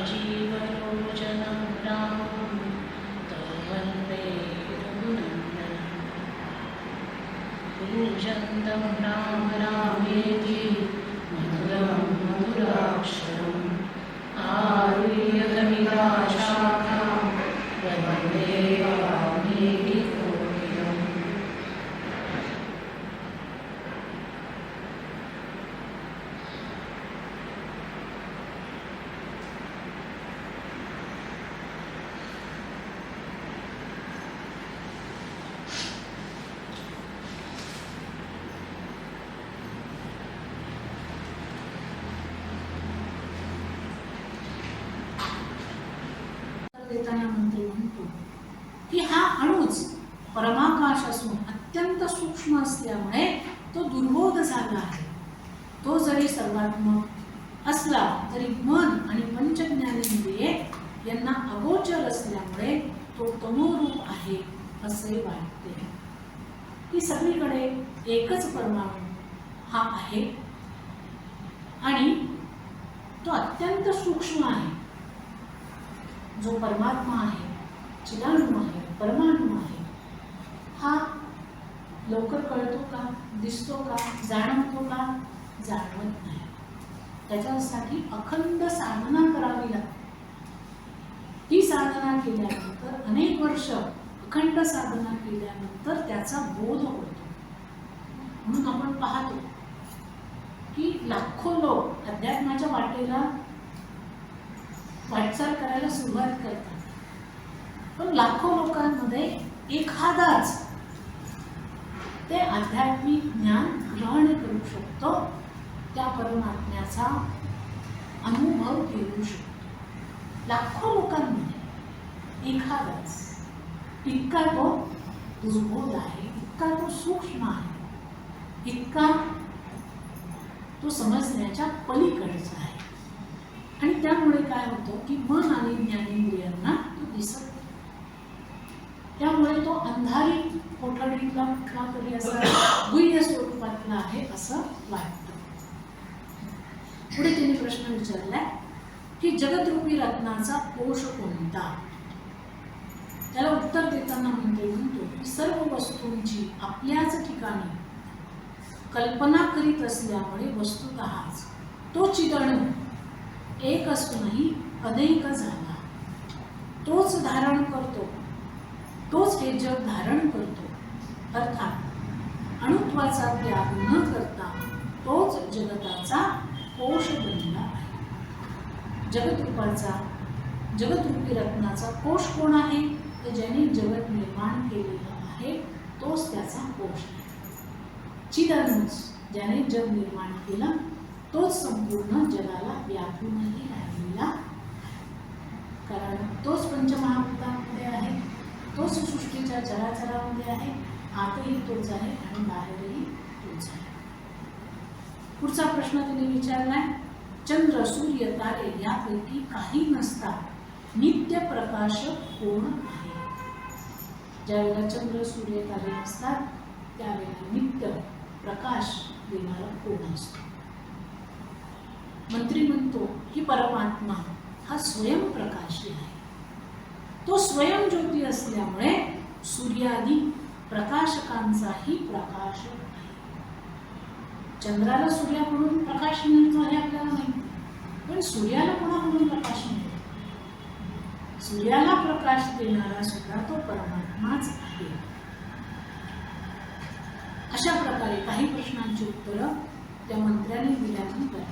राजीवलोचनं रामं तं वन्दे रघुनन्दनं कूजन्तं राम रामेति मधुरं मधुराक्षरम् आरुह्य कविताशाखां वन्दे वाल्मीकिकोकिलम्। देताना मंत्री म्हणतो की हा अणूच परमाकाश असून अत्यंत सूक्ष्म असल्यामुळे तो दुर्बोध झाला आहे. तो जरी सर्वात्मक असला तरी मन आणि पंचज्ञानेंद्रिये यांना अगोचर असल्यामुळे तो तमोरूप आहे असे वाटते. की सगळीकडे एकच परमाणू हा आहे आणि तो अत्यंत सूक्ष्म आहे. जो परमात्मा आहे, चिदाणू आहे, परमाणू आहे, हा लवकर कळतो का, दिसतो का, जाणवतो का? जाणवत नाही. त्याच्यासाठी अखंड साधना करावी लागते. ती साधना केल्यानंतर अनेक वर्ष अखंड साधना केल्यानंतर त्याचा बोध होतो. म्हणून आपण पाहतो की लाखो लोक अध्यात्माच्या वाटेला वाटचाल करायला सुरुवात करतात, पण लाखो लोकांमध्ये एखादाच ते आध्यात्मिक ज्ञान ग्रहण करू शकतो, त्या परमात्म्याचा अनुभव घेऊ शकतो. लाखो लोकांमध्ये एखादाच. इतका तो दुर्बोध आहे, इतका तो सूक्ष्म आहे, इतका तो समजण्याच्या पलीकडचा आहे. आणि त्यामुळे काय होतं की मन आणि ज्ञानेंद्रियांना तो दिसत नाही. त्यामुळे तो अंधारी कोठडीतला कुठला तरी असा गुह्य स्वरूपातला आहे असं वाटतं. पुढे तिने प्रश्न विचारलाय की जगद्रूपी रत्नाचा कोश कोणता? त्याला उत्तर देताना म्हणतो की सर्व वस्तूंची आपल्याच ठिकाणी कल्पना करीत असल्यामुळे वस्तुतःच तो चिदणू एक असूनही अनेक झाला. तोच धारण करतो, तोच हे जग धारण करतो. अर्थात अणुत्वाचा त्याग न करता तोच जगताचा कोश बनला आहे. जगद्रूपी रत्नाचा कोश कोण आहे? तर ज्याने जगत निर्माण केलेलं आहे तोच त्याचा कोश आहे. चिदाणूच ज्याने जग निर्माण केलं तोच संपूर्ण जगाला व्यापूनही राहिलेला आहे. कारण तोच पंचमहाभूतांमध्ये आहे, तोच सृष्टीच्या चराचरामध्ये आहे, आतही तोच आहे आणि बाहेरही तोच आहे. पुढचा प्रश्न तिने विचारलाय, चंद्र सूर्य तारे यापैकी काही नसता नित्य प्रकाशक कोण आहे? ज्यावेळेला चंद्र सूर्य तारे नसतात त्यावेळेला नित्य प्रकाश देणारा कोण असतो? मंत्री म्हणतो की परमात्मा हा स्वयंप्रकाशी आहे. तो स्वयंज्योती असल्यामुळे सूर्यादी प्रकाशकांचाही प्रकाशक आहे. चंद्राला सूर्याकडून प्रकाश मिळतो हे आपल्याला माहिती, पण सूर्याला कोणाकडून प्रकाश मिळतो? सूर्याला प्रकाश देणारा सुद्धा तो परमात्माच आहे. अशा प्रकारे काही प्रश्नांची उत्तरं त्या मंत्र्याने दिल्यानंतर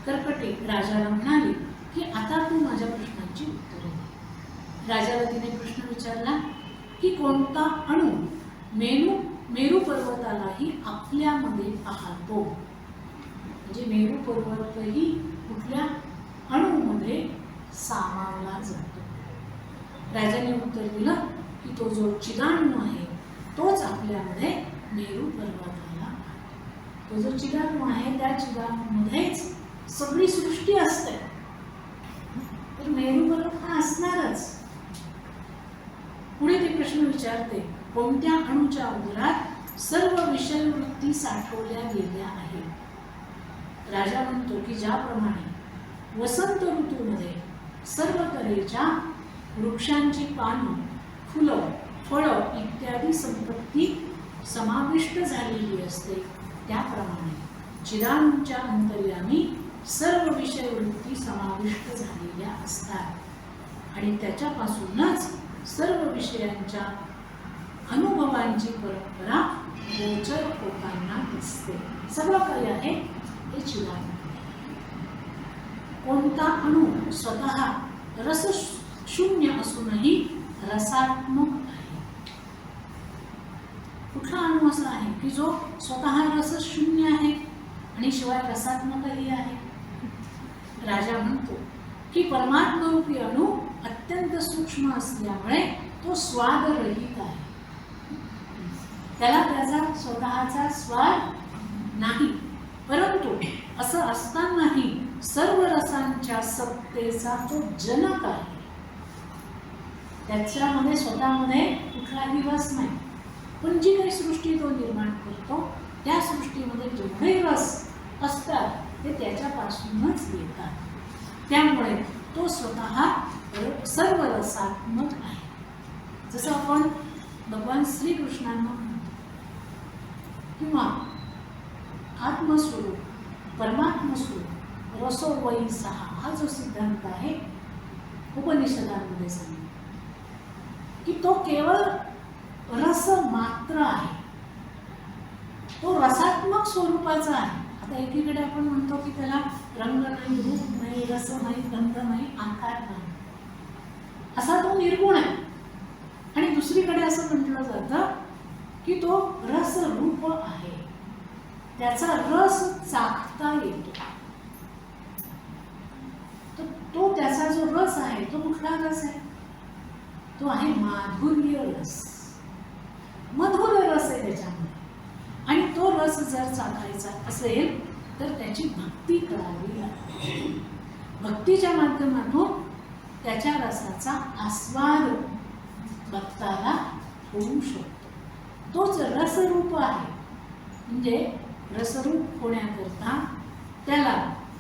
कर्कटे राजाला म्हणाले की आता तू माझ्या प्रश्नांची उत्तरे दे. राजाला तिने प्रश्न विचारला की कोणता अणू मेरू पर्वतालाही आपल्यामध्ये पाहतो? म्हणजे मेरू पर्वतही कुठल्या अणूमध्ये सामावला जातो? राजाने उत्तर दिलं की तो जो चिदाणू आहे तोच आपल्यामध्ये मेरू पर्वताला पाहतो. तो जो चिदाणू आहे त्या चिदाणूमध्येच सगळी सृष्टी असते, तर मेरू पर्वत हा असणारच. पुढे ते प्रश्न विचारते, कोणत्या अणूच्या उदरात सर्व विषय वृत्ती साठवल्या गेल्या आहेत? राजा म्हणतो की ज्याप्रमाणे वसंत ऋतूमध्ये सर्व तऱ्हेच्या वृक्षांची पानं, फुलं, फळं इत्यादी संपत्ती समाविष्ट झालेली असते, त्याप्रमाणे चिदानंदच्या अंतर्यामी सर्व विषय वृत्ती समाविष्ट झालेल्या असतात आणि त्याच्यापासूनच सर्व विषयांच्या अनुभवांची परंपरा गोचर होताना दिसते. सगळं काही आहे हे चिदानंद. कोणता अणु स्वतः रस शून्य असूनही रसात्मक आहे? कुठला अणु असा आहे की जो स्वतः रस शून्य आहे आणि शिवाय रसात्मकही आहे? राजा म्हणतो की परमात्मरूपी अणु अत्यंत सूक्ष्म असल्यामुळे तो स्वादरहित आहे. त्याला त्याचा स्वतःचा स्वाद नाही, परंतु असं असतानाही सर्व रसांच्या सत्तेचा तो जनक आहे. त्याच्यामध्ये स्वतःमध्ये कुठलाही रस नाही, पण जी काही सृष्टी तो निर्माण करतो त्या सृष्टीमध्ये जेवढे रस असतात ते त्याच्यापासूनच येतात. त्यामुळे तो स्वतः सर्व रसात्मक आहे. जसं आपण भगवान श्रीकृष्णांना म्हणतो किंवा आत्मस्वरूप, परमात्मस्वरूप, रसो वै सहा, हा जो सिद्धांत आहे उपनिषदांमध्ये सांगितला की तो केवळ रस मात्र आहे, तो रसात्मक स्वरूपाचा आहे. आता एकीकडे आपण म्हणतो की त्याला रंग नाही, रूप नाही, रस नाही, गंध नाही, आकार नाही, असा तो निर्गुण आहे. आणि दुसरीकडे असं म्हटलं जातं की तो रसरूप आहे, त्याचा रस चाखता येतो. तो त्याचा जो रस आहे तो कुठला रस आहे? तो आहे माधुर्य रस, मधुर रस आहे त्याच्यामध्ये. आणि तो रस जर चाखायचा असेल तर त्याची भक्ती करावी लागते. भक्तीच्या माध्यमातून त्याच्या रसाचा आस्वाद भक्ताला होऊ शकतो. तोच रसरूप आहे. म्हणजे रसरूप होण्याकरता त्याला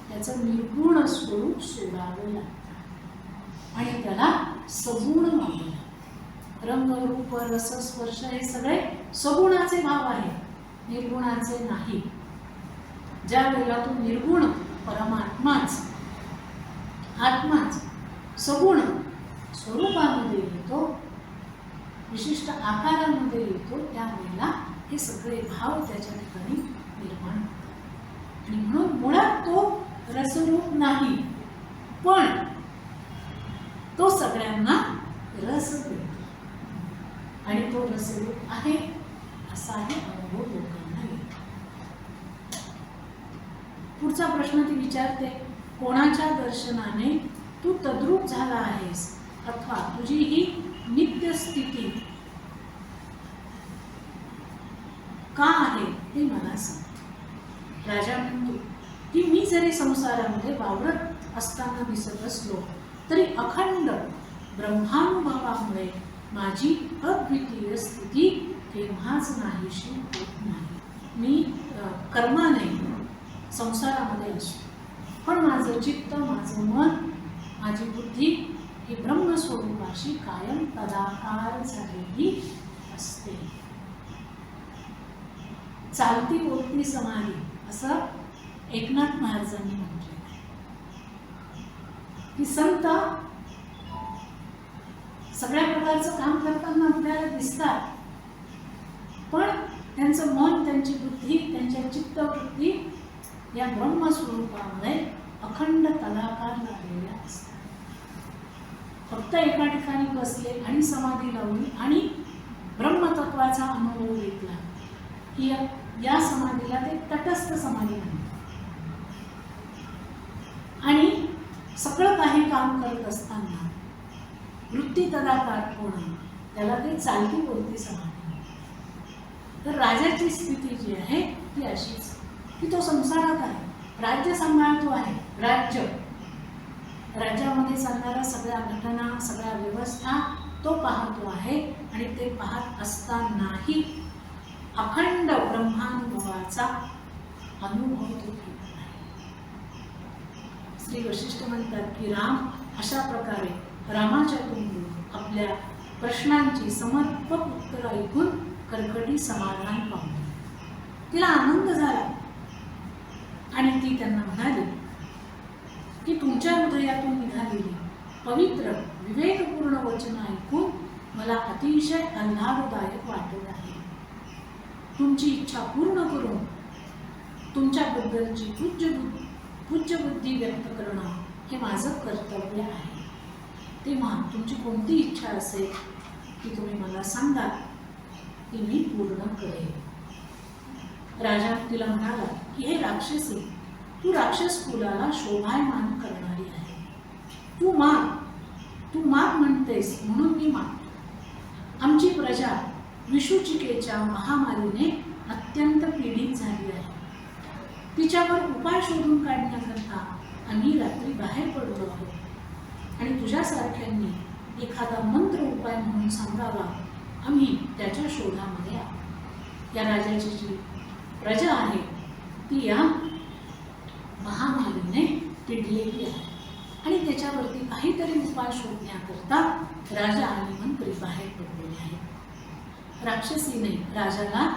त्याचं निर्गुण स्वरूप सोडावं लागतं आणि त्याला सगुण व्हावं लागतं. रंग, रूप, रस, स्पर्श हे सगळे सगुणाचे भाव आहेत, निर्गुणाचे नाही. ज्या वेळेला तो निर्गुण परमात्माच, आत्माच सगुण स्वरूपामध्ये येतो, विशिष्ट आकारामध्ये येतो, त्यावेळेला हे सगळे भाव त्याच्या ठिकाणी निर्माण होतात. आणि म्हणून मुळात तो रसरूप नाही, पण तो सगळ्यांना रस देतो आणि तो रसरूप आहे असाही अनुभव लोकांना येतो. पुढचा प्रश्न ती विचारते, कोणाच्या दर्शनाने तू तद्रूप झाला आहेस अथवा तुझी ही नित्य स्थिती का आहे ते मला सांग. राजा म्हणतो की मी जरी संसारामध्ये वावरत असताना दिसत असलो तरी अखंड ब्रह्मानुभवामुळे माझी अद्वितीय स्थिती केव्हाच नाहीशी होत नाही. मी कर्माने संसारामध्ये असतो, पण माझं चित्त, माझं मन, माझी बुद्धी ही ब्रह्मस्वरूपाशी कायम तदाकार झालेली असते. चालती बोलती समाधी असं एकनाथ महाराजांनी म्हटलं आहे की संत सगळ्या प्रकारचं काम करताना आपल्याला दिसतात, पण त्यांचं मन, त्यांची बुद्धी, त्यांच्या चित्तवृत्ती या ब्रह्मस्वरूपामुळे अखंड तदाकार झालेल्या असतात. फक्त एका ठिकाणी बसले आणि समाधी लावली आणि ब्रह्मतत्वाचा अनुभव घेतला की या समाधीला ते तटस्थ समाधी म्हणतात. आणि सगळं काही काम करत असताना वृत्ती तदाकार होणं, त्याला ते चालती बोलती समाधी. तर राजाची स्थिती जी आहे ती अशीच की तो संसारात आहे, राज्य सांभाळतो आहे. राज्यामध्ये चालणाऱ्या सगळ्या घटना, सगळ्या व्यवस्था तो पाहतो आहे आणि ते पाहत असतानाही अखंड ब्रह्मानुभवाचा अनुभव तो घेत आहे. श्री वशिष्ठ म्हणतात की राम अशा प्रकारे रामाच्या तोंडून आपल्या प्रश्नांची समर्पक उत्तर ऐकून कर्कटी समाधान पावली. तिला आनंद झाला आणि ती त्यांना म्हणाली की तुमच्या हृदयातून निघालेली पवित्र विवेकपूर्ण वचन ऐकून मला अतिशय आल्हाददायक वाटत आहे. तुमची इच्छा पूर्ण करून तुमच्याबद्दलची पूज्य बुद्धी व्यक्त करणं हे माझं कर्तव्य आहे. तेव्हा तुमची कोणती इच्छा असेल की तुम्ही मला सांगा की मी पूर्ण करेन. राजा तिला म्हणाला की हे राक्षसी, तू राक्षस कुलाला शोभायमान करणारी आहे. तू माग म्हणतेस म्हणून मी मागतो. आमची प्रजा विषुचिकेच्या महामारीने अत्यंत पीडित झाली आहे. तिच्यावर उपाय शोधून काढण्याकरता आम्ही रात्री बाहेर पडलो आहोत आणि तुझ्यासारख्यांनी एखादा मंत्र उपाय म्हणून सांगावा, आम्ही त्याच्या शोधामध्ये आहोत. या राजाची जी प्रजा आहे ती या महामारीने पिडलेली आहे आणि त्याच्यावरती काहीतरी उपाय शोधण्याकरता राजा आणि मंत्री बाहेर पडलेले आहेत. राक्षसीने राजाला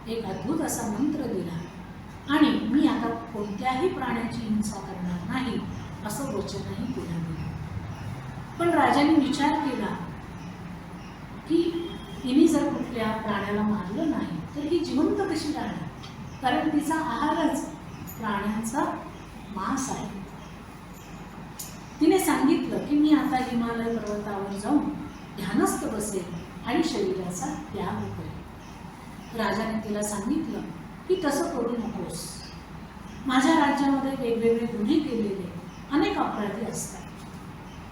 एक अद्भुत असा मंत्र दिला आणि मी आता कोणत्याही प्राण्याची हिंसा करणार नाही असं वचनही तिला दिलं. पण राजाने विचार केला की हिने जर कुठल्या प्राण्याला मारलं नाही तर ही जिवंत कशी राहणार, कारण तिचा आहारच प्राण्यांचा मांस आहे. तिने सांगितलं की मी आता हिमालय पर्वतावर जाऊन ध्यानस्थ बसेल आणि शरीराचा त्याग करेल. राजाने तिला सांगितलं की तसं करू नकोस. माझ्या राज्यामध्ये वेगवेगळे गुन्हे केलेले अनेक अपराधी असतात.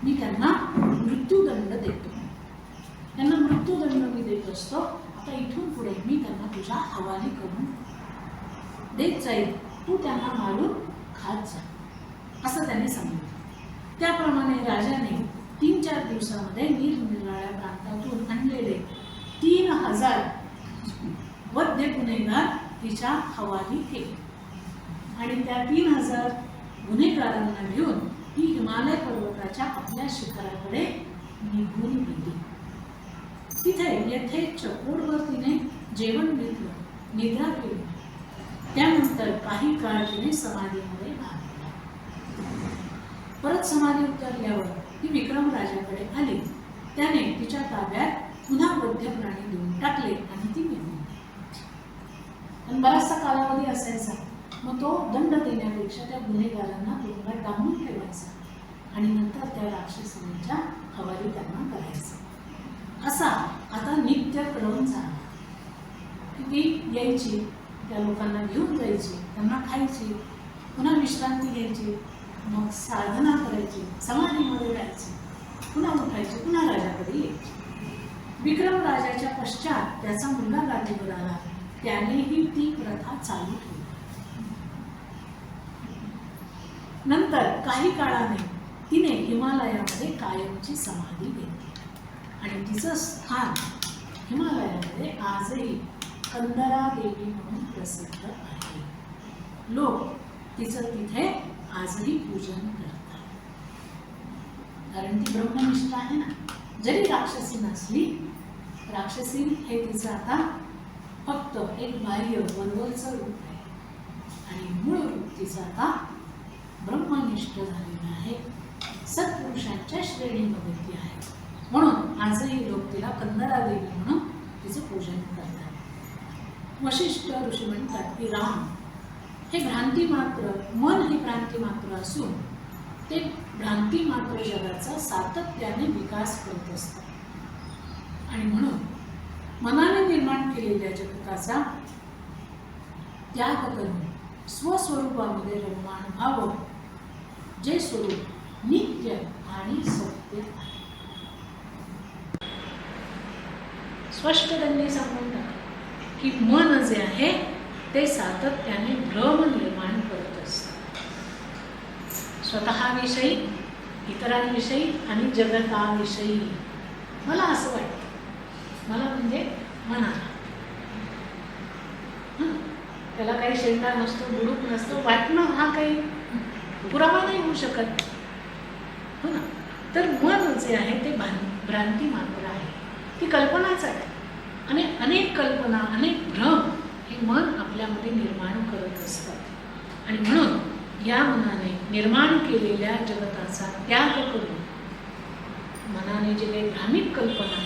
मी त्यांना मृत्यूदंड देतो. त्यांना मृत्यूदंड मी देत असतो. आता इथून पुढे मी त्यांना तुझ्या हवाली करून देत जाईल. तू त्यांना मारून खात जा असं त्याने सांगितलं. त्याप्रमाणे राजाने 3-4 दिवसामध्ये निरनिराळ्या प्रांतातून आणलेले 3000 वध्य गुन्हेगार तिच्या हवाली केले आणि त्या 3000 गुन्हेगारांना घेऊन ही हिमालय पर्वताच्या आपल्या शिखराकडे निघून गेली. तिथे यथेच्छ पोटभर तिने जेवण घेतलं, निद्रा केली. त्यानंतर काही काळ तिने समाधीमध्ये घालवला. परत समाधी उतरल्यावर ती विक्रम राजाकडे आली. त्याने तिच्या ताब्यात पुन्हा वध्य प्राणी देऊन टाकले आणि ती निघून गेली. आणि बराचसा कालावधी असायचा. मग तो दंड देण्यापेक्षा त्या गुन्हेगारांना तुरुंगात डांबून ठेवायचा आणि नंतर त्या राक्षसीच्या हवाली त्यांना करायचा. असा आता नित्य क्रम झाला. ती यायची, त्या लोकांना घेऊन जायची, त्यांना खायची, पुन्हा विश्रांती घ्यायची, मग साधना करायची, समाधीमध्ये जायची, पुन्हा उठायची, पुन्हा राजाकडे यायची. विक्रम राजाच्या पश्चात त्याचा मुलगा गादीवर आला. त्यानेही ती प्रथा चालू ठेवली. नंतर काही काळाने तिने हिमालयामध्ये कायमची समाधी घेतली आणि तिचं स्थान हिमालयामध्ये आजही कंदरा देवी म्हणून प्रसिद्ध आहे. लोक तिचं तिथे आजही पूजन करतात, कारण ती ब्रह्मनिष्ठ आहे ना. जरी राक्षसी नसली, राक्षसी हे तिचं आता फक्त एक बाह्य वरवरचं रूप आहे आणि मूळ रूप तिचं आता ब्रह्मनिष्ठ झालेलं आहे. सत्पुरुषांच्या श्रेणीमध्ये ती आहे. म्हणून आजही लोक तिला कंदरा देवी म्हणून तिचं पूजन करतात. वशिष्ठ ऋषी म्हणतात की राम हे भ्रांती मात्र, मन हे भ्रांती मात्र असून ते भ्रांती मात्र जगाचा सातत्याने विकास करत असतात आणि म्हणून मनाने निर्माण केलेल्या जगताचा त्याग करून स्वस्वरूपामध्ये रममाण व्हावं, जे स्वरूप नित्य आणि सत्य आहे. स्पष्ट त्यांनी सांगून टाकलं की मन जे आहे ते सातत्याने भ्रम निर्माण करत असतं. स्वतःविषयी, इतरांविषयी आणि जगताविषयी. मला असं वाटतं, मला म्हणजे मनाला, त्याला काही शेंडा नसतो, बुडूक नसतो. वाटणं हा काही पुरावा नाही होऊ शकत, हो ना. तर मन जे आहे ते भ्रांती मात्र आहे, ती कल्पनाच आहे. आणि अनेक कल्पना, अनेक भ्रम हे मन आपल्यामध्ये निर्माण करत असतात. आणि म्हणून या मनाने निर्माण केलेल्या जगताचा त्याग करून मनाने जे काही भ्रामिक कल्पना,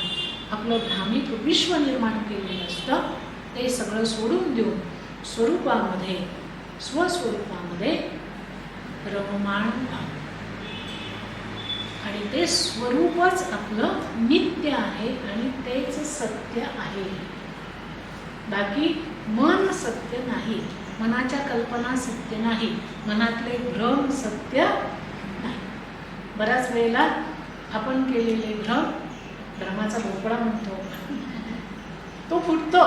आपलं भ्रामिक विश्व निर्माण केलेलं असतं ते सगळं सोडून देऊन स्वरूपामध्ये, स्वस्वरूपामध्ये रममाण व्हावं. आणि ते स्वरूपच आपलं नित्य आहे आणि तेच सत्य आहे. बाकी मन सत्य नाही, मनाच्या कल्पना सत्य नाही, मनातले भ्रम सत्य नाही. बऱ्याच वेळेला आपण केलेले भ्रम, भ्रमाचा भोपळा म्हणतो, तो फुटतो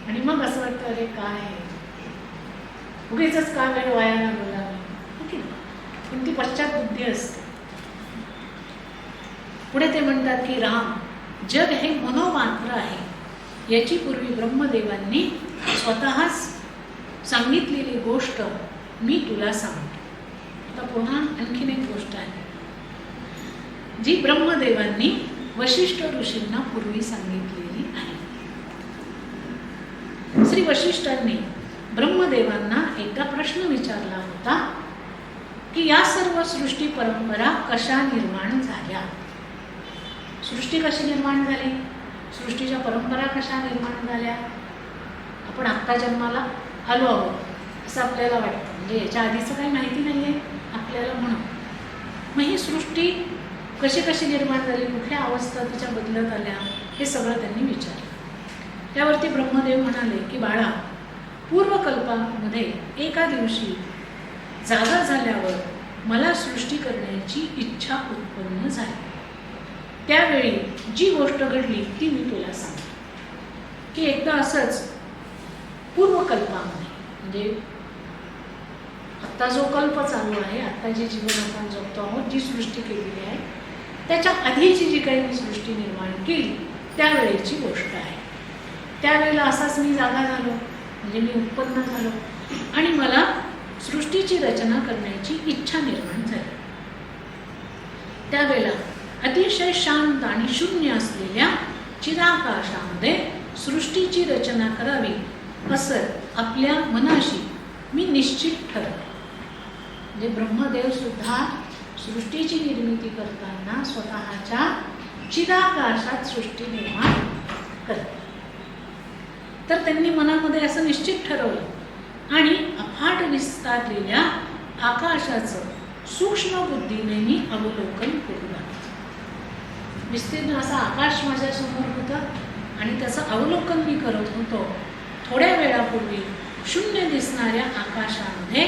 आणि मग असं वाटतं अरे काय उगीचच का वेळ वाया घालवला. पण ती पश्चात बुद्धी असते. पुढे ते म्हणतात की राम, जग हे मनोमात्र आहे याची पूर्वी ब्रह्मदेवांनी स्वतःच सांगितलेली गोष्ट मी तुला सांगतो. आता पुन्हा आणखीन एक गोष्ट आहे जी ब्रह्मदेवांनी वशिष्ठ ऋषींना पूर्वी सांगितलेली आहे. श्री वशिष्ठांनी ब्रह्मदेवांना एकदा प्रश्न विचारला होता की या सर्व सृष्टी परंपरा कशा निर्माण झाल्या. सृष्टी कशी निर्माण झाली, सृष्टीच्या परंपरा कशा निर्माण झाल्या. आपण आत्ता जन्माला आलो आहोत असं आपल्याला वाटतं, म्हणजे याच्या आधीचं काही माहिती नाही आहे आपल्याला म्हणून. मग ही सृष्टी कशी कशी निर्माण झाली, कुठल्या अवस्था तिच्या बदलत आल्या, हे सगळं त्यांनी विचारलं. त्यावरती ब्रह्मदेव म्हणाले की बाळा, पूर्वकल्पामध्ये एका दिवशी जागा झाल्यावर मला सृष्टी करण्याची इच्छा उत्पन्न झाली. त्यावेळी जी गोष्ट घडली ती मी तुला सांगते. की एकदा असंच पूर्वकल्पामध्ये, म्हणजे आत्ता जो कल्प चालू आहे, आत्ता जे जीवन आपण जगतो आहोत, जी सृष्टी केलेली आहे त्याच्या आधीची जी काही मी सृष्टी निर्माण केली त्यावेळेची गोष्ट आहे. त्यावेळेला असाच मी जागा झालो, म्हणजे मी उत्पन्न झालो आणि मला सृष्टीची रचना करण्याची इच्छा निर्माण झाली. त्यावेळेला अतिशय शांत आणि शून्य असलेल्या चिराकाशामध्ये सृष्टीची रचना करावी असं आपल्या मनाशी मी निश्चित ठरवले. म्हणजे ब्रह्मदेव सुद्धा सृष्टीची निर्मिती करताना स्वतःच्या चिराकाशात सृष्टी निर्माण करतात. तर त्यांनी मनामध्ये असं निश्चित ठरवलं आणि अफाट विस्तारलेल्या आकाशाचं सूक्ष्म बुद्धीने मी अवलोकन करू लागले. विस्तीर्ण असं आकाश माझ्यासमोर होतं आणि त्याचं अवलोकन मी करत होतो. थोड्या वेळापूर्वी शून्य दिसणाऱ्या आकाशामध्ये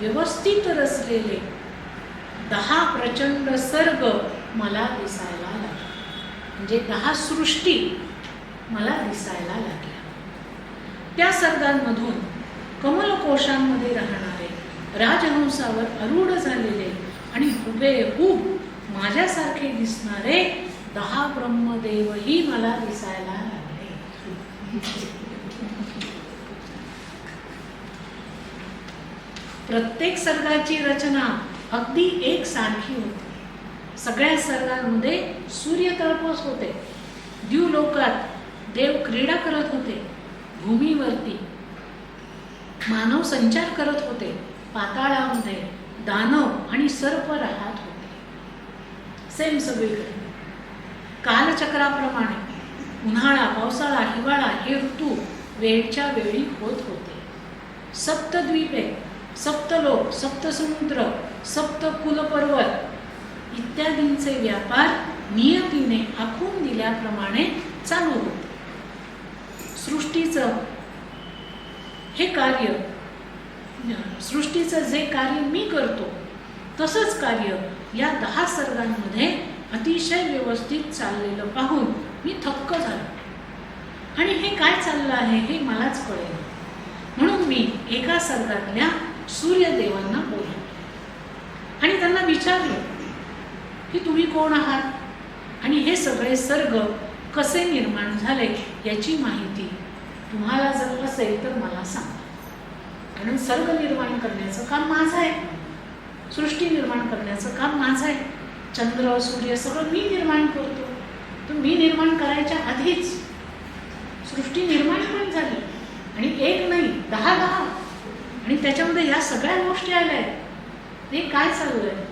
व्यवस्थित रचलेले 10 प्रचंड सर्ग मला दिसायला लागले. म्हणजे 10 सृष्टी मला दिसायला लागल्या. त्या सर्गांमधून कमलकोशांमध्ये राहणारे, राजहंसावर आरूढ झालेले आणि हुबेहूब माझ्यासारखे दिसणारे 10 ब्रह्मदेवही मला दिसायला लागले. प्रत्येक सर्गाची रचना अगदी एकसारखी होती. सगळ्या सर्गांमध्ये सूर्य तळपत होते, द्युलोकात देव क्रीडा करत होते, भूमीवरती मानव संचार करत होते, पाताळामध्ये दानव आणि सर्प राहत होते. सेम सगळीकडे कालचक्राप्रमाणे उन्हाळा, पावसाळा, हिवाळा हे ऋतू वेळच्या वेळी होत होते. सप्तद्वीपे, सप्तलोक, सप्तसमुद्र, सप्तकुलपर्वत इत्यादींचे व्यापार नियतीने आखून दिल्याप्रमाणे चालू होते. सृष्टीचं हे कार्य, सृष्टीचं जे कार्य मी करतो तसंच कार्य या 10 सर्गांमध्ये अतिशय व्यवस्थित चाललेलं पाहून मी थक्क झालो. आणि हे काय चाललं आहे हे मलाच कळेल. म्हणून मी एका सर्गातल्या सूर्यदेवांना बोलवले आणि त्यांना विचारलं की तुम्ही कोण आहात आणि हे सगळे सर्ग कसे निर्माण झाले याची माहिती तुम्हाला जर असेल तर मला सांगा. कारण सर्ग निर्माण करण्याचं काम माझं आहे, सृष्टी निर्माण करण्याचं काम माझं आहे. चंद्र सूर्य सगळं मी निर्माण करतो. तर मी निर्माण करायच्या आधीच सृष्टी निर्माण पण झाली, आणि एक नाही 10 आणि त्याच्यामध्ये ह्या सगळ्या गोष्टी आल्या आहेत. ते काय चालू आहे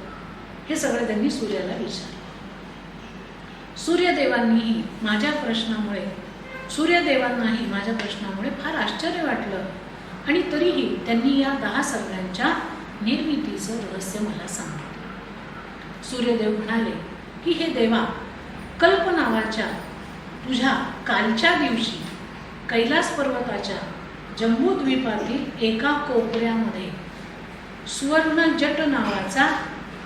हे सगळं त्यांनी सूर्याला विचारलं. सूर्यदेवांनाही माझ्या प्रश्नामुळे फार आश्चर्य वाटलं, आणि तरीही त्यांनी या 10 सर्गांच्या निर्मितीचं रहस्य मला सांगितलं. सूर्यदेव म्हणाले की हे देवा, कल्प नावाच्या तुझ्या कालच्या दिवशी कैलास पर्वताच्या जम्बूद्वीपातील एका कोपऱ्यामध्ये सुवर्ण जट नावाचा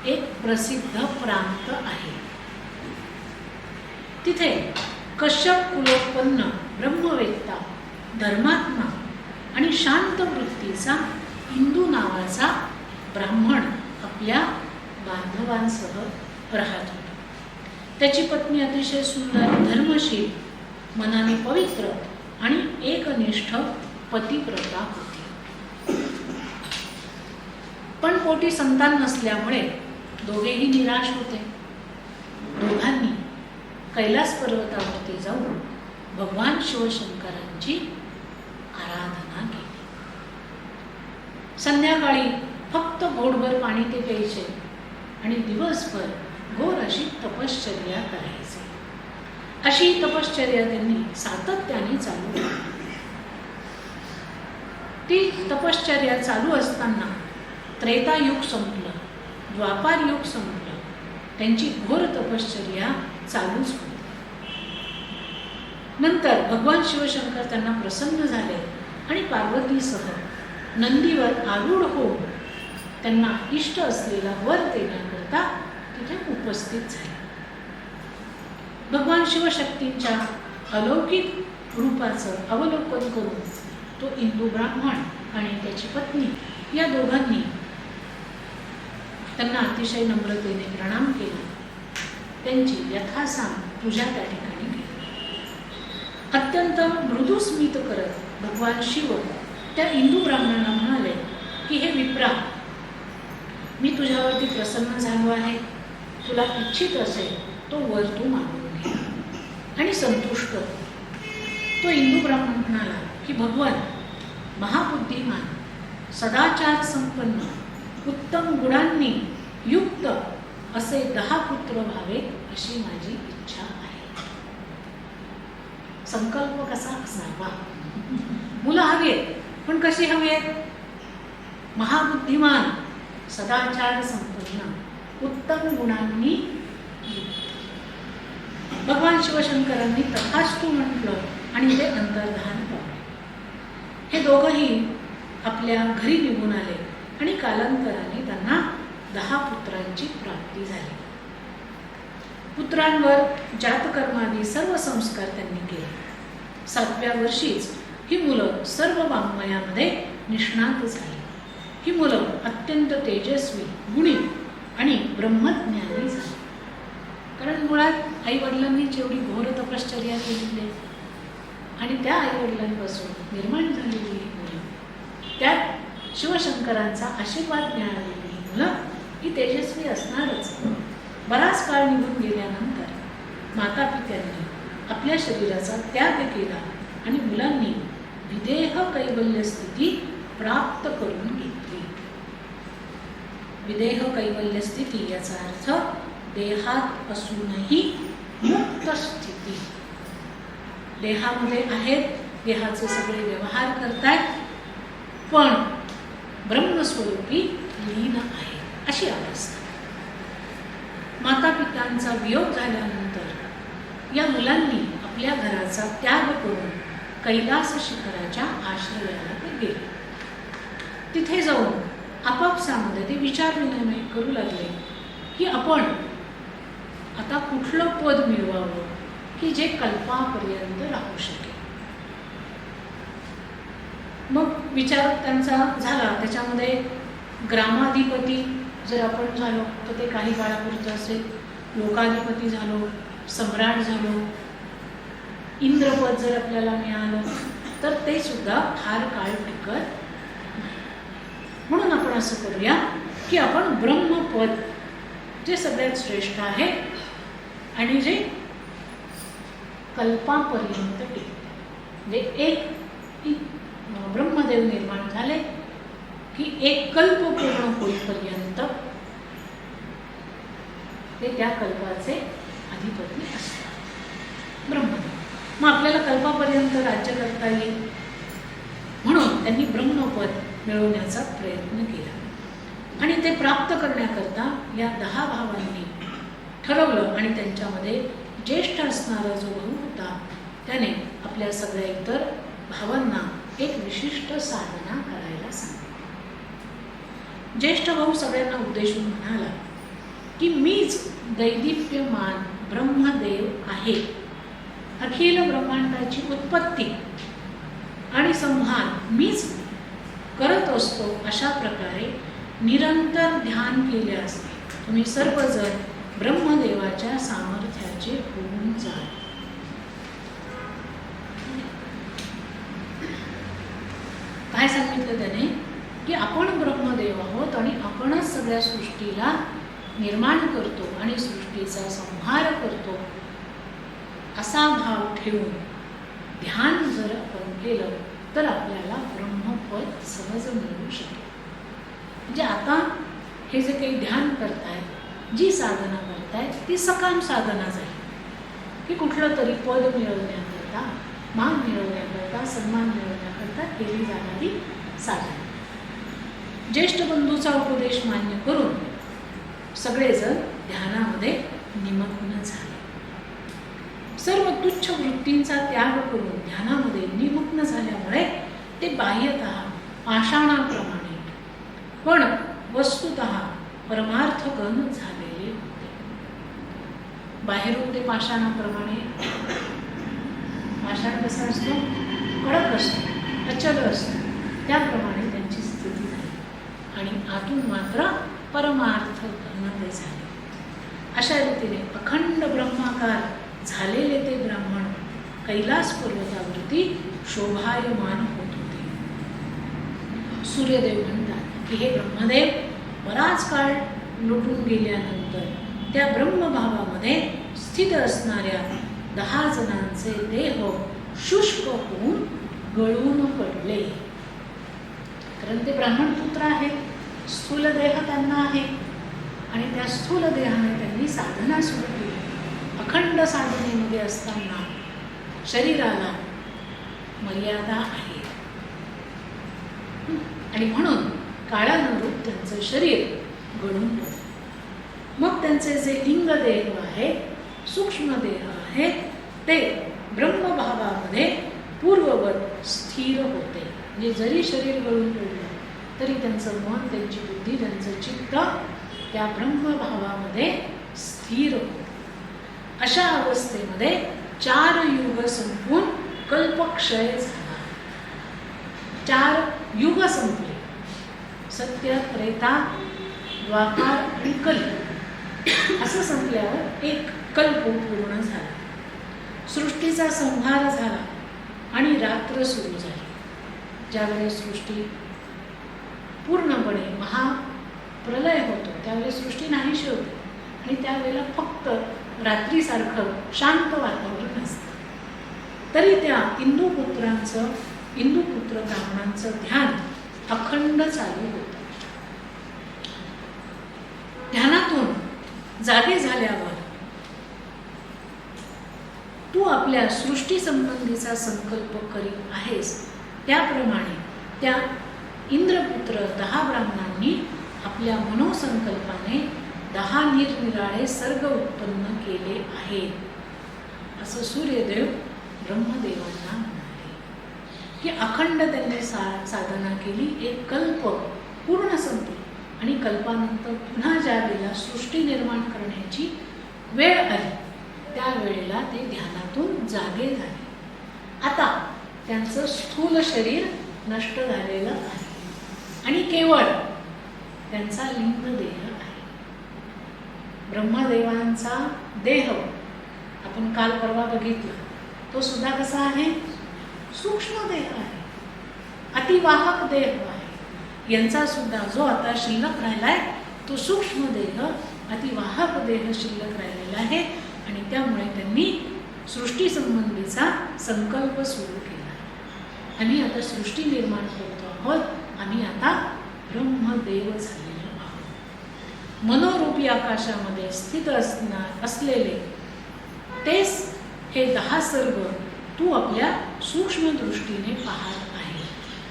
एक प्रसिद्ध प्रांत आहे. तिथे कश्यप कुलोत्पन्न ब्रह्मवेत्ता, धर्मात्मा आणि शांत वृत्तीचा इंदू नावाचा ब्राह्मण आपल्या बांधवांसह राहत होता. त्याची पत्नी अतिशय सुंदर, धर्मशील, मनाने पवित्र आणि एकनिष्ठ पतिव्रता होती. पण पोटी संतान नसल्यामुळे दोघेही निराश होते. दोघांनी कैलास पर्वतावरती जाऊन भगवान शिवशंकरांची आराधना केली. संध्याकाळी फक्त घोटभर पाणी ते प्यायचे आणि दिवसभर घोर अशी तपश्चर्या करायचे. अशी तपश्चर्या त्यांनी सातत्याने चालू केली. ती तपश्चर्या चालू असताना त्रेतायुग संपलं, द्वापार युग संपलं. त्यांची घोर तपश्चर्या चालूच होती. नंतर भगवान शिवशंकर त्यांना प्रसन्न झाले आणि पार्वतीसह नंदीवर आरूढ होऊन त्यांना इष्ट असलेला वर देण्याकरता तिथे उपस्थित झाले. भगवान शिवशक्तींच्या अलौकिक रूपाचं अवलोकन करून तो इंदू ब्राह्मण आणि त्याची पत्नी या दोघांनी त्यांना अतिशय नम्रतेने प्रणाम केला. त्यांची यथासांग पूजा त्या ठिकाणी केली. अत्यंत मृदू स्मित करत भगवान शिव त्या इंदू ब्राह्मणांना म्हणाले की हे विप्रा, मी तुझ्यावरती प्रसन्न झालो आहे. तुला इच्छित असेल तो वर तू मागून घे आणि संतुष्ट हो. तो इंदू ब्राह्मण म्हणाला की भगवान, महाबुद्धिमान, सदाचार संपन्न, उत्तम गुणांनी युक्त असे 10 पुत्र व्हावे अशी माझी इच्छा आहे. संकल्प कसा असावा? मुलं हवीत, पण कशी हवीत? महाबुद्धिमान, सदाचार संपन्न, उत्तम गुणांनी युक्त. भगवान शिवशंकरांनी तथास्तु म्हटलं आणि ते अंतर्धान पावले. हे दोघंही आपल्या घरी निघून आले आणि कालांतराने त्यांना 10 पुत्रांची प्राप्ती झाली. पुत्रांवर जातकर्मादी सर्व संस्कार त्यांनी केले. 7व्या वर्षीच ही मुलं सर्व वाङ्मयामध्ये निष्णात झाली. ही मुलं अत्यंत तेजस्वी, गुणी आणि ब्रह्मज्ञानी झाली. कारण मुळात आईवडिलांनी जेवढी घोर तपश्चर्या केलेली आणि त्या आईवडिलांपासून निर्माण झालेली ही मुलं, त्यात शिवशंकरांचा आशीर्वाद मिळालेली ही मुलं ही तेजस्वी असणारच. बराच काळ निघून गेल्यानंतर मातापित्यांनी आपल्या शरीराचा त्याग केला आणि मुलांनी विदेह कैवल्य स्थिती प्राप्त करून घेतली. विदेह कैवल्य स्थिती याचा अर्थ देहात असूनही मुक्त स्थिती. देहामध्ये आहेत, देहाचे सगळे व्यवहार करतायत, पण ब्रह्मस्वरूपी लीन आहे, अशी अवस्था. मातापित्यांचा वियोग झाल्यानंतर या मुलांनी आपल्या घराचा त्याग करून कैलास शिखराच्या आश्रयाला ते गेले. तिथे जाऊन आपापसामध्ये ते विचार विनिमय करू लागले की आपण आता कुठलं पद मिळवावं की जे कल्पापर्यंत राहू शकेल. मग विचार त्यांचा झाला. त्याच्यामध्ये ग्रामाधिपती जर आपण झालो तर ते काही काळापुरतं असेल, लोकाधिपती झालो, सम्राट झालो, इंद्रपद जर आपल्याला मिळालं तर ते सुद्धा फार काळ टिकत नाही. म्हणून आपण असं करूया की आपण ब्रह्मपद जे सगळ्यात श्रेष्ठ आहे आणि जे कल्पापर्यंत टिकते. म्हणजे एक ब्रह्मदेव निर्माण झाले की एक कल्प पूर्ण होईपर्यंत ते त्या कल्पाचे अधिपती असतात ब्रह्मदेव. मग आपल्याला कल्पापर्यंत राज्य करता येईल म्हणून त्यांनी ब्रह्मपद मिळवण्याचा प्रयत्न केला आणि ते प्राप्त करण्याकरता या 10 भावांनी ठरवलं आणि त्यांच्यामध्ये ज्येष्ठ असणारा जो भाऊ होता त्याने आपल्या सगळ्या इतर भावांना एक विशिष्ट साधना करायला सांगितली. ज्येष्ठ भाऊ सगळ्यांना उद्देशून म्हणाला की मीच दैदिप्यमान ब्रह्मदेव आहे. अखिल ब्रह्मांडाची उत्पत्ती आणि संहार मीच करत असतो. अशा प्रकारे निरंतर ध्यान केल्यास तुम्ही सर्वजण ब्रह्मदेवाच्या सामर्थ्याचे होऊन जाल. काय सांगितलं त्याने की आपण ब्रह्मदेव आहोत आणि आपणच सगळ्या सृष्टीला निर्माण करतो आणि सृष्टीचा संहार करतो असा भाव ठेवून ध्यान जर आपण केलं तर आपल्याला ब्रह्मपद सहज मिळू शकेल. म्हणजे आता हे जे काही ध्यान करताय, जी साधना करताय ती सकाम साधनाच आहे की कुठलं तरी पद मिळवण्याकरता, मान मिळवण्याकरता, सन्मान मिळवण्याकरता केली जाणारी साधना. ज्येष्ठ बंधूचा उपदेश मान्य करून सगळेजण ध्यानामध्ये निमग्न झाले. सर्व तुच्छ वृत्तींचा त्याग करून ध्यानामध्ये निमग्न झाल्यामुळे ते बाह्यतः पाषाणाप्रमाणे पण वस्तुतः परमार्थगण झालेले होते. बाहेरून ते पाषाणाप्रमाणे, पाषाण कसा असतो, कडक असतो, अचल असतो, त्याप्रमाणे त्यांची स्थिती झाली आणि आतून मात्र परमार्थ घन झाले. अशा रीतीने अखंड ब्रह्माकार झालेले ते ब्राह्मण कैलास पर्वतावरती शोभायमान होत होते. सूर्यदेव म्हणतात की हे ब्रह्मदेव बराच काळ लुटून गेल्यानंतर त्या ब्रह्मभावामध्ये स्थित असणाऱ्या 10 जणांचे देह शुष्क होऊन गळून पडले. कारण ते ब्राह्मण पुत्र आहेत, स्थूल देह त्यांना आहे आणि त्या स्थूल देहाने त्यांनी साधना सुरू केली. अखंड साधनेमध्ये असताना शरीराला मर्यादा आहे आणि म्हणून काळानुरूप त्यांचं शरीर गळून पडलं. मग त्यांचे जे लिंग देह आहे, सूक्ष्म देह आहे, ते ब्रह्मभावामध्ये पूर्ववत स्थिर होते. म्हणजे जरी शरीर गळून पडलं तरी त्यांचं मन, त्यांची बुद्धी, त्यांचं चित्त त्या ब्रह्मभावामध्ये स्थिर होते. अशा अवस्थेमध्ये 4 युग संपून कल्पक्षय झाला. 4 युग संपले. सत्य, त्रेता, द्वापार आणि कल्प असं संपल्यावर एक कल्प पूर्ण झाला. सृष्टीचा संहार झाला आणि रात्र सुरू झाली. ज्यावेळेस सृष्टी पूर्णपणे महाप्रलय होतो त्यावेळेस सृष्टी नाहीशी होते आणि त्यावेळेला फक्त रात्रीसारखं शांत वातावरण असतं. तरी त्या इंदुपुत्र ब्राह्मणांचं ध्यान अखंड चालू होतं. ध्यानातून जागे झाल्यावर तू आपल्या सृष्टी संबंधीचा संकल्प करीत आहेस त्याप्रमाणे त्या इंद्रपुत्र 10 ब्राह्मणांनी आपल्या मनोसंकल्पाने 10 निरनिराळे सर्ग उत्पन्न केले आहेत. असं सूर्यदेव ब्रह्मदेवांना म्हणाले की अखंड त्यांनी साधना केली. एक कल्प पूर्ण संपली आणि कल्पानंतर पुन्हा ज्या वेळेला सृष्टी निर्माण करण्याची वेळ आली त्यावेळेला ते ध्यानातून जागे झाले. आता त्यांचं स्थूल शरीर नष्ट झालेलं आहे आणि केवळ त्यांचा लिंग देह आहे. ब्रह्मदेवांचा देह आपण काल परवा बघितला, तो सुद्धा कसा आहे, सूक्ष्म देह आहे, अतिवाहक देह आहे. यांचा सुद्धा जो आता शिल्लक राहिलाय तो सूक्ष्म देह अतिवाहक देह शिल्लक राहिलेला आहे आणि त्यामुळे त्यांनी सृष्टी संबंधीचा संकल्प सुरू केला. आम्ही आता सृष्टी निर्माण करतो आहोत, आम्ही आता ब्रह्मदेव झालेलो आहोत. मनोरूपी आकाशामध्ये स्थित असलेले तेच हे 10 सर्ग तू आपल्या सूक्ष्म दृष्टीने पाहत आहे,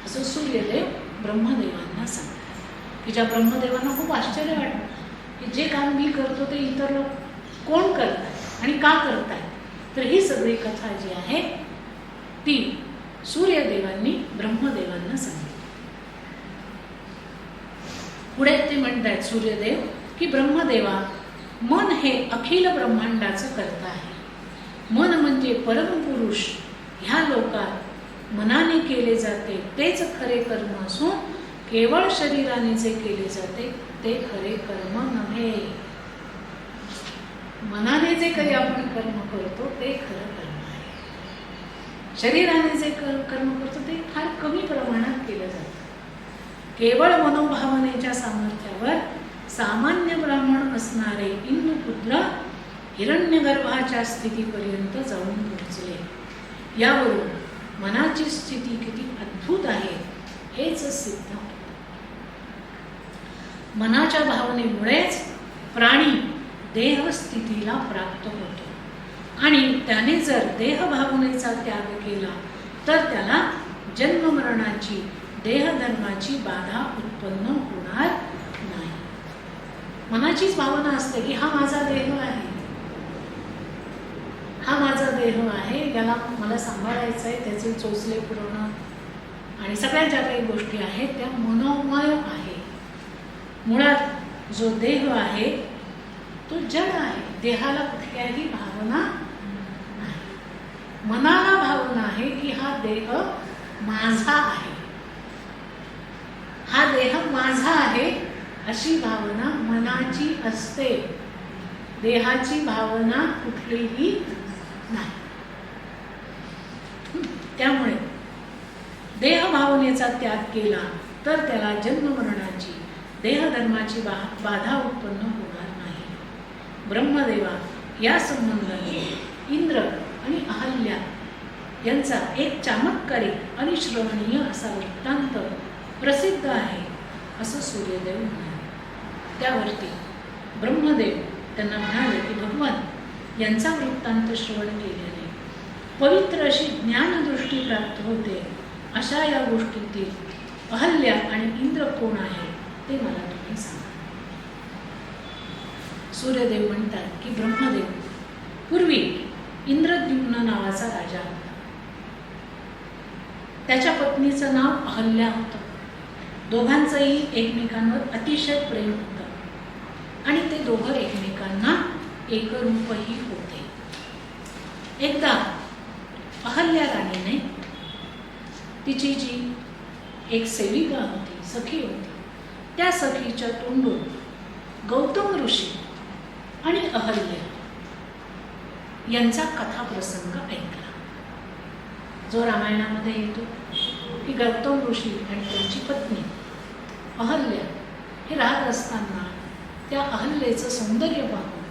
असं सूर्यदेव ब्रह्मदेवांना सांगतात. की ज्या ब्रह्मदेवांना खूप आश्चर्य वाटतं की जे काम मी करतो ते इतर लोक कोण करतात आणि का करतात. तर ही सगळी कथा जी आहे ती सूर्यदेवांनी ब्रह्मदेवांना सांगितली. पुढे ते म्हणतात सूर्यदेव की ब्रह्मदेवा, मन हे अखिल ब्रह्मांडाचं कर्ता आहे. मन म्हणजे परमपुरुष. ह्या लोकात मनाने केले जाते तेच खरे कर्म असून केवळ शरीराने जे केले जाते ते खरे कर्म नव्हे. मनाने जे काही आपण कर्म करतो ते खरं कर्म आहे. शरीराने जे कर्म करतो ते फार कमी प्रमाणात केलं जातं. केवळ मनोभावनेच्या सामर्थ्यावर सामान्य ब्राह्मण असणारे इंद्रपुत्र हिरण्यगर्भाच्या स्थितीपर्यंत जाऊन पोहोचले. यावरून मनाची स्थिती किती अद्भुत आहे हेच सिद्ध होतं. मनाच्या भावनेमुळेच प्राणी देहस्थितीला प्राप्त होतो आणि त्याने जर देहभावनेचा त्याग केला तर त्याला जन्ममरणाची देहधर्माची बाधा उत्पन्न होणार नाही. मनाचीच भावना असते की हा माझा देह आहे, हा माझा देह आहे, याला मला सांभाळायचं आहे, त्याचे चोचले पुरवणं आणि सगळ्या ज्या काही गोष्टी आहेत त्या मनोमय आहे. मुळात जो देह आहे तो जड आहे. देहाला कुठल्याही भावना नाही. मनाला भावना आहे की हा देह माझा आहे, हा देह माझा आहे अशी भावना मनाची असते. देहाची भावना कुठलीही नाही. त्यामुळे देहभावनेचा त्याग केला तर त्याला जन्ममरणाची देहधर्माची बाधा उत्पन्न होणार नाही. ब्रह्मदेवा, या संबंधाने इंद्र आणि अहल्या यांचा एक चमत्कारिक आणि श्रवणीय असा वृत्तांत प्रसिद्ध आहे असं सूर्यदेव म्हणाले. त्यावरती ब्रह्मदेव त्यांना म्हणाले की भगवान, यांचा वृत्तांत श्रवण केल्याने पवित्र अशी ज्ञानदृष्टी प्राप्त होते. अशा या गोष्टीतील अहल्या आणि इंद्र कोण आहे ते मला तुम्ही सांगा. सूर्यदेव म्हणतात की ब्रह्मदेव, पूर्वी इंद्रद्युम्न नावाचा राजा होता. त्याच्या पत्नीचं नाव अहल्या होतं. दोघांचंही एकमेकांवर अतिशय प्रेम होतं आणि ते दोघं एकमेकांना एकरूपही होते. एकदा अहल्या राणीने तिची जी एक सेविका होती, सखी होती, त्या सखीच्या तोंडून गौतम ऋषी आणि अहल्या यांचा कथाप्रसंग ऐकला, जो रामायणामध्ये येतो की गौतम ऋषी आणि त्यांची पत्नी अहल्या हे राहत असताना त्या अहल्येचं सौंदर्य पाहून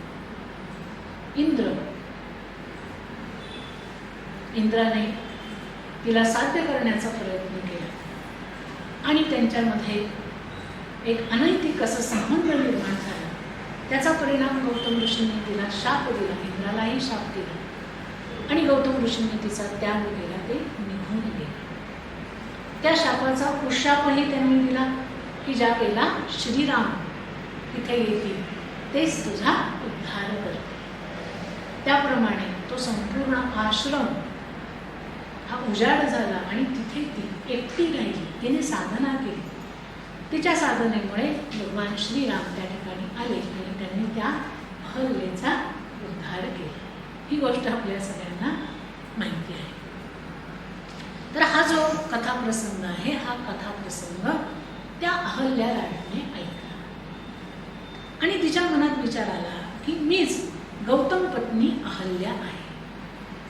इंद्राने तिला साध्य करण्याचा प्रयत्न केला आणि त्यांच्यामध्ये एक अनैतिक असा संबंध निर्माण झाला. त्याचा परिणाम गौतम ऋषींनी तिला शाप दिला, इंद्रालाही शाप दिला आणि गौतम ऋषींनी तिचा त्याग केला, ते निघून गेले. त्या शापाचा उशापही त्यांनी दिला की ज्या वेळेला श्रीराम तिथे येतील तेच तुझा उद्धार करते. त्याप्रमाणे तो संपूर्ण आश्रम हा उजाड झाला आणि तिथे ती एकटी राहिली. तिने साधना केली. तिच्या साधनेमुळे भगवान श्रीराम त्या ठिकाणी आले आणि त्यांनी त्या अहल्येचा उद्धार केला. ही गोष्ट आपल्या सगळ्यांना माहिती आहे. तर हा जो कथाप्रसंग आहे, हा कथाप्रसंग त्या अहल्या राणीने ऐकला आणि तिच्या मनात विचार आला की मीच गौतम पत्नी अहल्या आहे,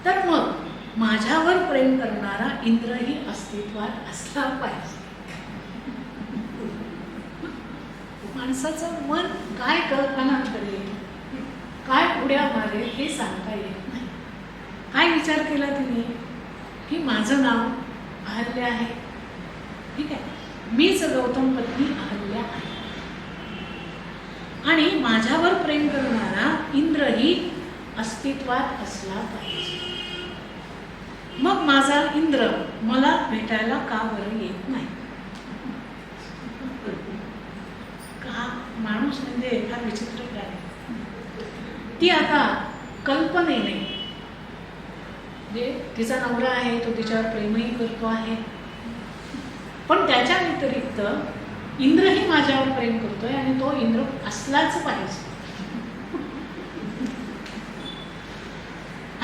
तर मग माझ्यावर प्रेम करणारा इंद्रही अस्तित्वात असला पाहिजे. माणसाचं मन काय कल्पना करेल, काय उड्या मारेल हे सांगता येत नाही. काय विचार केला तिने की माझं नाव अहल्या आहे, ठीक आहे, मीच गौतम पत्नी अहल्या आहे आणि माझ्यावर प्रेम करणारा इंद्रही अस्तित्वात असला पाहिजे. मग माझा इंद्र मला भेटायला का बरं येत नाही? का माणूस म्हणजे फार विचित्र प्राणी. ती आता कल्पनेने, म्हणजे तिचा नवरा आहे तो तिच्यावर प्रेमही करतो आहे, पण त्याच्या व्यतिरिक्त इंद्रही माझ्यावर प्रेम करतोय आणि तो इंद्र असलाच पाहिजे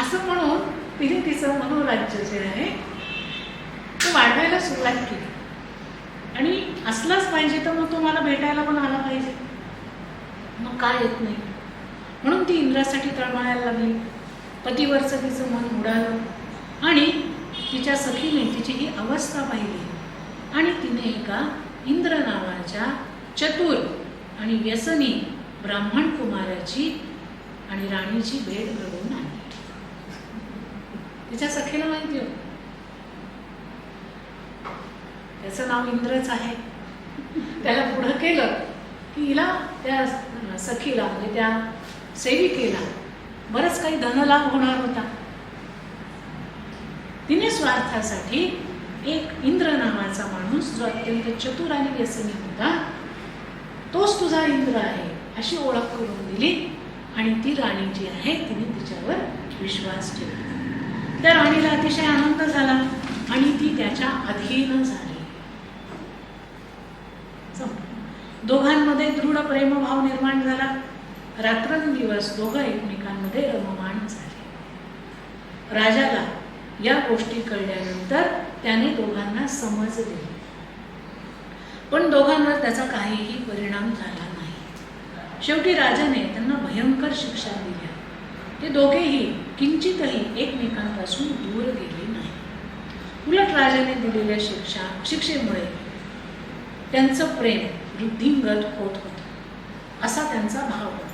असं म्हणून तिने तिचं मनोराज्य जे आहे ते वाढवायला सुरुवात केली. आणि असलाच पाहिजे तर मग तो मला भेटायला पण आला पाहिजे. मग काय येत नाही म्हणून ती इंद्रासाठी तळमळायला लागली. पतीवरचं तिचं मन उडालं आणि तिच्या सखीने तिची ही अवस्था पाहिली आणि तिने एका इंद्र नावाच्या चतुर आणि व्यसनी ब्राह्मण कुमाराची आणि राणीची भेट घडवून आणली. तिच्या सखीला माहिती होतं त्याचं नाव इंद्रच आहे. त्याला पुढं केलं की हिला त्या सखीला म्हणजे त्या सेविकेला बरंच काही धनलाभ होणार होता. तिने स्वार्थासाठी एक इंद्र नावाचा माणूस जो अत्यंत चतुर आणि व्यसनी होता तोच तुझा इंद्र आहे अशी ओळख करून दिली आणि ती राणी जी आहे तिने तिच्यावर विश्वास ठेवला. त्या राणीला अतिशय आनंद झाला आणि ती त्याच्या अधीन झाली. दोघांमध्ये दृढ प्रेमभाव निर्माण झाला. रात्रंदिवस दोघं एकमेकांमध्ये रममाण झाले. राजाला या गोष्टी कळल्यानंतर त्याने दोघांना समज दिली, पण दोघांवर त्याचा काहीही परिणाम झाला नाही. शेवटी राजाने त्यांना भयंकर शिक्षा दिल्या. ते दोघेही किंचितही एकमेकांपासून दूर गेले नाही. उलट राजाने दिलेल्या शिक्षेमुळे त्यांचं प्रेम वृद्धिंगत होत होतं असा त्यांचा भाव होता.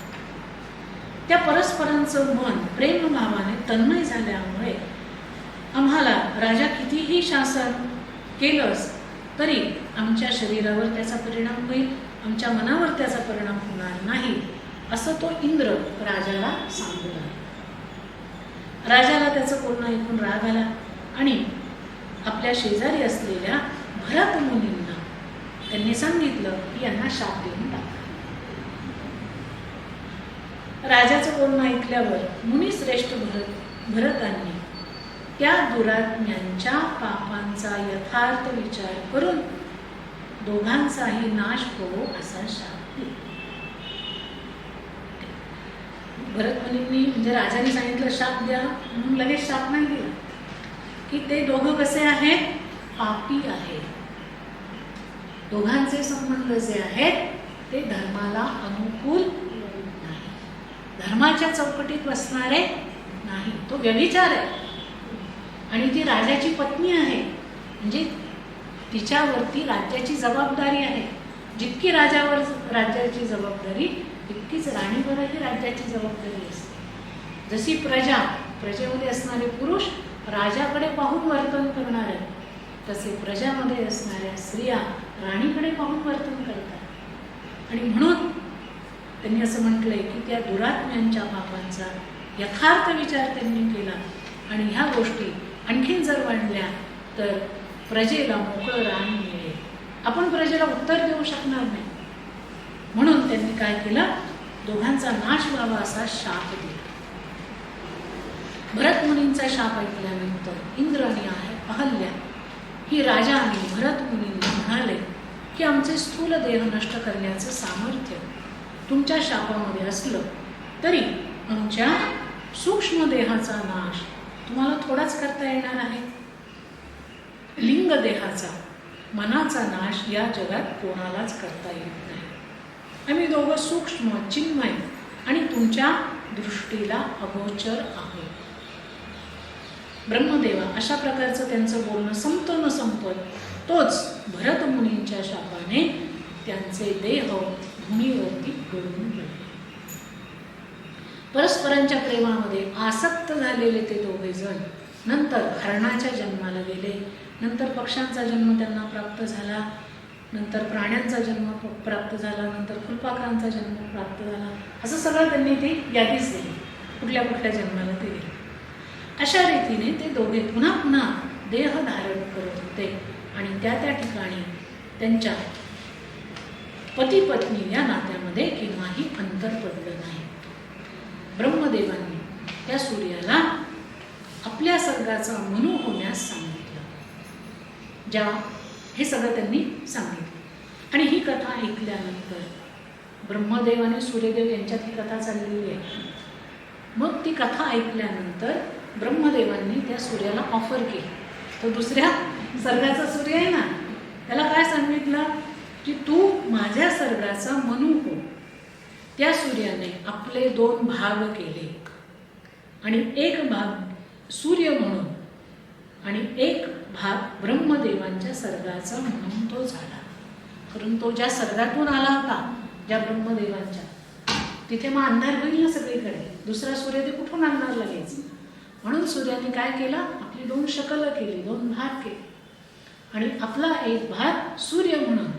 त्या परस्परांचं मन प्रेमभावाने तन्मय झाल्यामुळे आम्हाला राजा कितीही शासन केलंच तरी आमच्या शरीरावर त्याचा परिणाम होईल, आमच्या मनावर त्याचा परिणाम होणार नाही असं तो इंद्र राजाला सांगू लागला. राजाला त्याचं बोलणं ऐकून राग आला आणि आपल्या शेजारी असलेल्या भरत मुनींना त्यांनी सांगितलं की यांना शाप देऊन टाका. राजाचं बोलणं ऐकल्यावर मुनिश्रेष्ठ भरतांनी त्या दुरात्म्यांच्या पापांचा यथार्थ विचार करून दोघांचाही नाश हो असा शाप दिला. भरत मुनींनी म्हणजे राजाने सांगितलं शाप द्या म्हणून लगेच शाप नाही दिला की ते दोघं कसे आहेत, पापी आहेत. दोघांचे संबंध जे आहेत ते धर्माला अनुकूल नाही, धर्माच्या चौकटीत बसणारे नाही. तो व्यभिचार आहे आणि ती राजाची पत्नी आहे म्हणजे तिच्यावरती राज्याची जबाबदारी आहे. जितकी राजावर राज्याची जबाबदारी तितकीच राणीवरही राज्याची जबाबदारी असते. जशी प्रजेमध्ये असणारे पुरुष राजाकडे पाहून वर्तन करणार आहेत तसे प्रजामध्ये असणाऱ्या स्त्रिया राणीकडे पाहून वर्तन करतात. आणि म्हणून त्यांनी असं म्हटलंय की त्या दुरात्म्यांच्या पापांचा यथार्थ विचार त्यांनी केला आणि ह्या गोष्टी आणखीन जर वाढल्या तर प्रजेला मोकळं रान मिळेल. आपण प्रजेला उत्तर देऊ शकणार नाही म्हणून त्यांनी काय केलं, दोघांचा नाश व्हावा असा शाप दिला. भरत मुनींचा शाप ऐकल्यानंतर इंद्र आणि अहल्या ही राजा आणि भरत मुनींना म्हणाले की आमचे स्थूल देह नष्ट करण्याचं सामर्थ्य तुमच्या शापामध्ये असलं तरी आमच्या सूक्ष्म देहाचा नाश तुम्हाला थोडाच करता येणार आहे. लिंग देहाचा, मनाचा नाश या जगात कोणालाच करता येत नाही. आम्ही दोघं सूक्ष्म, चिन्मय आणि तुमच्या दृष्टीला अगोचर आहोत. ब्रह्मदेवा अशा प्रकारचं त्यांचं बोलणं संपतो न संपत तोच भरत मुनींच्या शापाने त्यांचे देह भूमीवरती गळून पडले. परस्परांच्या प्रेमामध्ये आसक्त झालेले ते दोघे जण नंतर हरणाच्या जन्माला गेले. नंतर पक्ष्यांचा जन्म त्यांना प्राप्त झाला. नंतर प्राण्यांचा जन्म प्राप्त झाला. नंतर फुलपाखरांचा जन्म प्राप्त झाला. असं सगळं त्यांनी ती यादीच दिली, कुठल्या कुठल्या जन्माला ते गेले. अशा रीतीने ते दोघे पुन्हा पुन्हा देह धारण करत होते आणि त्या त्या ठिकाणी त्यांच्या पती पत्नी या नात्यामध्ये केव्हाही अंतर पडलं नाही. ब्रह्मदेवांनी त्या सूर्याला आपल्या सर्गाचा मनू होण्यास सांगितलं. हे सगळं त्यांनी सांगितलं. आणि ही कथा ऐकल्यानंतर ब्रह्मदेव आणि सूर्यदेव यांच्यात ही कथा चाललेली आहे. मग ती कथा ऐकल्यानंतर ब्रह्मदेवांनी त्या सूर्याला ऑफर केली. तो दुसऱ्या सर्गाचा सूर्य आहे ना, त्याला काय सांगितलं की तू माझ्या सर्गाचा मनू हो. त्या सूर्याने आपले 2 भाग केले आणि एक भाग सूर्य म्हणून आणि एक भाग ब्रह्मदेवांच्या सर्गाचा म्हणून तो झाला. कारण तो ज्या सर्गातून आला होता, ज्या ब्रह्मदेवांच्या, तिथे मग अंधार होईल ना सगळीकडे. दुसरा सूर्य ते कुठून आणणार लगेच? म्हणून सूर्याने काय केलं, आपली 2 शकलं केली, 2 भाग केले आणि आपला एक भाग सूर्य म्हणून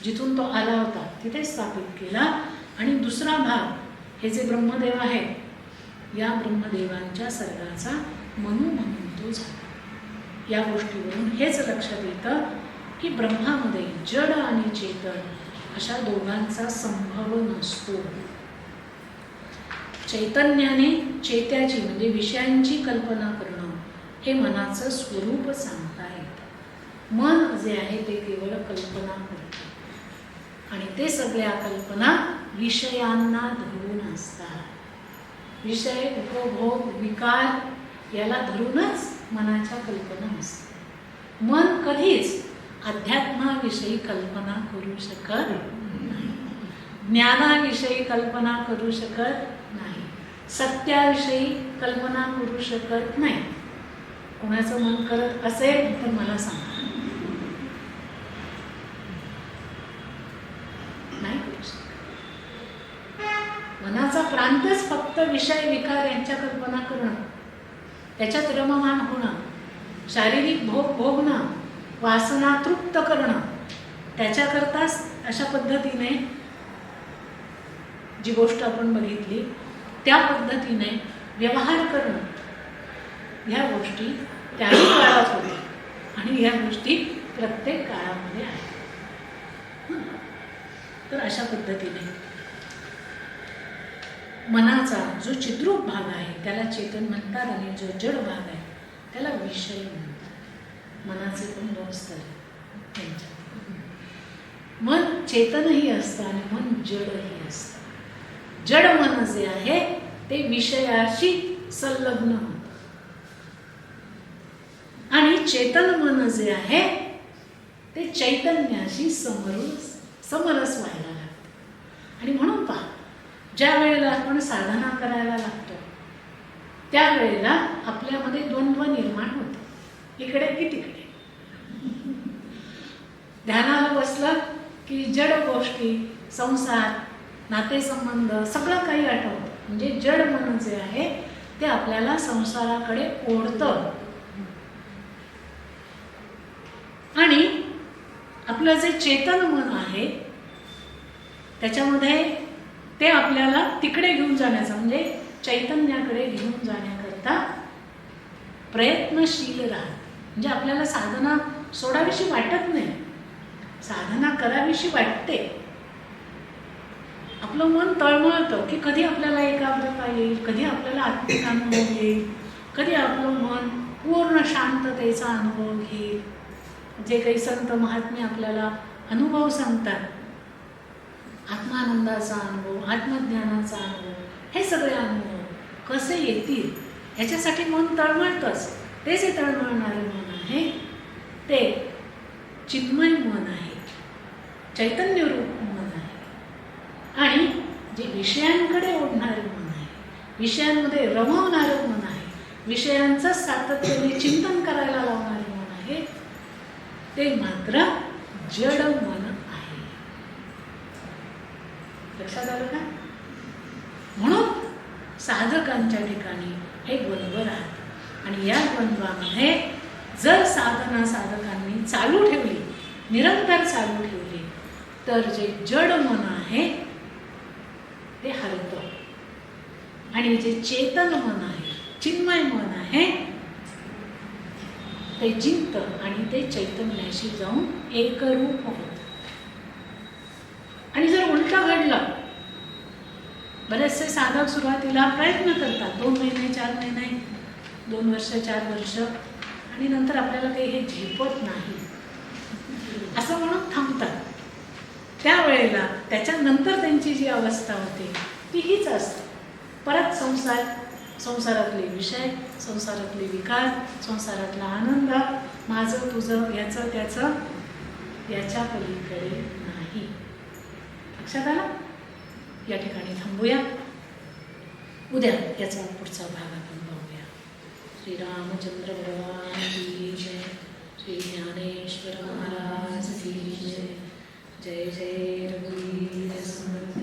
जिथून तो आला होता तिथे स्थापित केला आणि दुसरा भाग हे जे ब्रह्मदेव आहेत या ब्रह्मदेवांच्या सर्गाचा मनू म्हणून तो झाला. या गोष्टीवरून हेच लक्षात येतं की ब्रह्मामध्ये जड आणि चेतन अशा दोघांचा संभव नसतो. चैतन्याने चेत्याची म्हणजे विषयांची कल्पना करणं हे मनाचं स्वरूप सांगता येतं. मन जे आहे ते केवळ कल्पना करतं आणि ते सगळ्या कल्पना विषयांना धरून असतात. विषय, उपभोग, विकार याला धरूनच मनाच्या कल्पना असतात. मन कधीच अध्यात्माविषयी कल्पना करू शकत नाही, ज्ञानाविषयी कल्पना करू शकत नाही, सत्याविषयी कल्पना करू शकत नाही. कोणाचं मन करत असेल तर मला सांगा. नाही करू शकत. मनाचा प्रांतच फक्त विषय, विकार यांच्या कल्पना करणं, त्याच्यात रममान होणं, शारीरिक भोग भोगणं, वासना तृप्त करणं, त्याच्याकरताच अशा पद्धतीने जी गोष्ट आपण बघितली त्या पद्धतीने व्यवहार करणं, ह्या गोष्टी त्याही काळात होत्या आणि ह्या गोष्टी प्रत्येक काळामध्ये आहेत. तर अशा पद्धतीने मनाचा जो चिद्रूप भाग आहे त्याला चेतन म्हणतात आणि जो जड भाग आहे त्याला विषय म्हणतात. मनाचे पण 2 स्तर त्यांच्यात. मन चेतनही असतं आणि मन जडही असतं. जड मन जे आहे ते विषयाशी संलग्न होतं आणि चेतन मन जे आहे ते चैतन्याशी समरस व्हायला लागतं. आणि म्हणून पहा, ज्या वेळेला आपण साधना करायला लागतो त्यावेळेला आपल्यामध्ये द्वंद्व निर्माण होते, इकडे की तिकडे. ध्यानाला बसलं की जड गोष्टी, संसार, नातेसंबंध सगळं काही आठवतं. म्हणजे जड मन जे आहे ते आपल्याला संसाराकडे ओढतं आणि आपलं जे चेतन मन आहे त्याच्यामध्ये ते आपल्याला तिकडे घेऊन जाण्याचा म्हणजे चैतन्याकडे घेऊन जाण्याकरता प्रयत्नशील राहत. म्हणजे आपल्याला साधना सोडावीशी वाटत नाही, साधना करावीशी वाटते. आपलं मन तळमळतं की कधी आपल्याला एकाग्रता येईल, कधी आपल्याला आत्मिक अनुभव येईल, कधी आपलं मन पूर्ण शांततेचा अनुभव घेईल. जे काही संत महात्मे आपल्याला अनुभव सांगतात, आत्मानंदाचा अनुभव, आत्मज्ञानाचा अनुभव, हे सगळे अनुभव कसे येतील ह्याच्यासाठी मन तळमळतंच. ते जे तळमळणारे मन आहे ते चिन्मय मन आहे, चैतन्यरूप मन आहे. आणि जे विषयांकडे ओढणारे मन आहे, विषयांमध्ये रमवणारे मन आहे, विषयांचं सातत्याने चिंतन करायला लावणारे मन आहे, ते मात्र जड मन आहे. लक्षात आलं का? म्हणून साधकांच्या ठिकाणी हे द्वंद्व राहतात आणि या द्वंद्वामध्ये जर साधना साधकांनी चालू ठेवली, निरंतर चालू ठेवली, तर जे जड मन आहे ते हरतं आणि जे चेतन मन आहे, चिन्मय मन आहे ते जिंकतं आणि ते चैतन्याशी जाऊन एकरूप होतं. आणि जर उलटं घडलं, बरेचसे साधक सुरुवातीला प्रयत्न करतात, 2 महिने 4 महिने 2 वर्ष 4 वर्ष, आणि नंतर आपल्याला काही हे झेपत नाही असं म्हणून थांबतात. त्यावेळेला त्याच्यानंतर त्यांची जी अवस्था होते ती हीच असते. परत संसारातले विषय, संसारातले विकार, संसारातला आनंद, माझं तुझं याचं त्याचं, याच्या पलीकडे नाही. लक्षात आलं? या ठिकाणी थांबूया. उद्या याचा पुढचा भाग आपण पाहूया. श्री रामचंद्र भगवान की जय. श्री ज्ञानेश्वर महाराज की जय. जय जय रघुवीर समर्थ.